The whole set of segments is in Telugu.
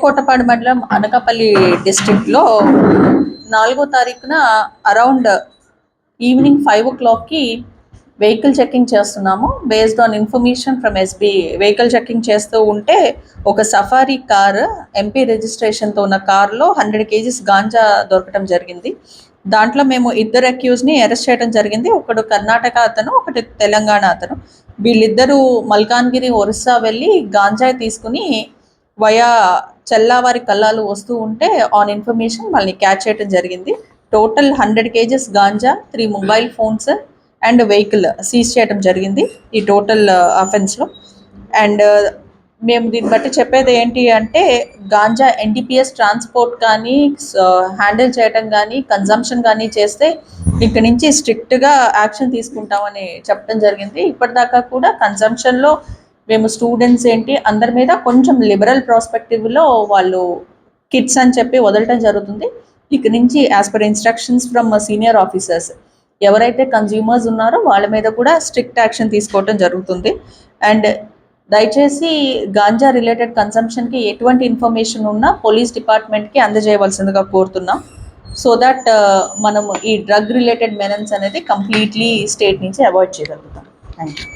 కోటపాడు మండలం అనకాపల్లి డిస్ట్రిక్ట్లో 4వ తారీఖున అరౌండ్ ఈవినింగ్ 5 o'clockకి వెహికల్ చెకింగ్ చేస్తున్నాము. Based on information from SB vehicle checking చేస్తూ ఉంటే ఒక సఫారీ కార్ ఎంపీ రిజిస్ట్రేషన్తో ఉన్న కార్లో 100 kgs గాంజా దొరకడం జరిగింది. దాంట్లో మేము 2 అక్యూజ్ని అరెస్ట్ చేయడం జరిగింది. ఒకడు కర్ణాటక అతను, ఒకటి తెలంగాణ అతను. వీళ్ళిద్దరూ మల్కాన్గిరి, ఒరిస్సా వెళ్ళి గాంజాయి తీసుకుని వయా చెల్లావారి కల్లాలు వస్తూ ఉంటే ఆన్ ఇన్ఫర్మేషన్ వాళ్ళని క్యాచ్ చేయడం జరిగింది. Total 100 kgs ganja, 3 mobile phones and vehicle seize చేయడం జరిగింది ఈ టోటల్ అఫెన్స్లో. అండ్ మేము దీన్ని బట్టి చెప్పేది ఏంటి అంటే, గాంజా ఎన్డీపీఎస్ ట్రాన్స్పోర్ట్ కానీ హ్యాండిల్ చేయడం కానీ కన్జంప్షన్ కానీ చేస్తే ఇక్కడి నుంచి స్ట్రిక్ట్గా యాక్షన్ తీసుకుంటామని చెప్పడం జరిగింది. ఇప్పటిదాకా కూడా కన్జంప్షన్లో మేము స్టూడెంట్స్ ఏంటి అందరి మీద కొంచెం లిబరల్ ప్రాస్పెక్టివ్లో వాళ్ళు కిట్స్ అని చెప్పి వదలటం జరుగుతుంది. ఇక నుంచి as per instructions from senior officers ఎవరైతే కన్జ్యూమర్స్ ఉన్నారో వాళ్ళ మీద కూడా స్ట్రిక్ట్ యాక్షన్ తీసుకోవటం జరుగుతుంది. అండ్ దయచేసి గాంజా రిలేటెడ్ కన్సంప్షన్కి ఎటువంటి ఇన్ఫర్మేషన్ ఉన్నా పోలీస్ డిపార్ట్మెంట్కి అందజేయవలసిందిగా కోరుతున్నాం. సో దట్ మనం ఈ డ్రగ్ రిలేటెడ్ మెనన్స్ అనేది కంప్లీట్లీ స్టేట్ నుంచి అవాయిడ్ చేయగలుగుతాం. థ్యాంక్ యూ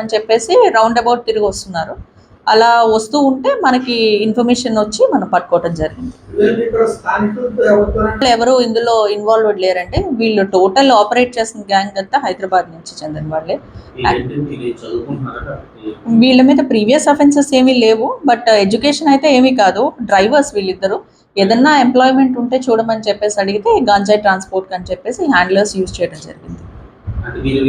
అని చెప్పేసి రౌండ్ అబౌట్ తిరిగి వస్తున్నారు. అలా వస్తూ ఉంటే మనకి ఇన్ఫర్మేషన్ వచ్చి మనం పట్టుకోవటం జరిగింది. ఎవరు ఇందులో ఇన్వాల్వ్డ్ లేరంటే, వీళ్ళు టోటల్ ఆపరేట్ చేసిన గ్యాంగ్ అంతా హైదరాబాద్ నుంచి చెందిన వాళ్ళే. వీళ్ళ మీద ప్రీవియస్ అఫెన్సెస్ ఏమీ లేవు, బట్ ఎడ్యుకేషన్ అయితే ఏమీ కాదు. డ్రైవర్స్ వీళ్ళిద్దరు. ఏదన్నా ఎంప్లాయ్మెంట్ ఉంటే చూడమని చెప్పేసి అడిగితే గాంజాయి ట్రాన్స్పోర్ట్ అని చెప్పేసి హ్యాండ్లర్స్ యూజ్ చేయడం జరిగింది.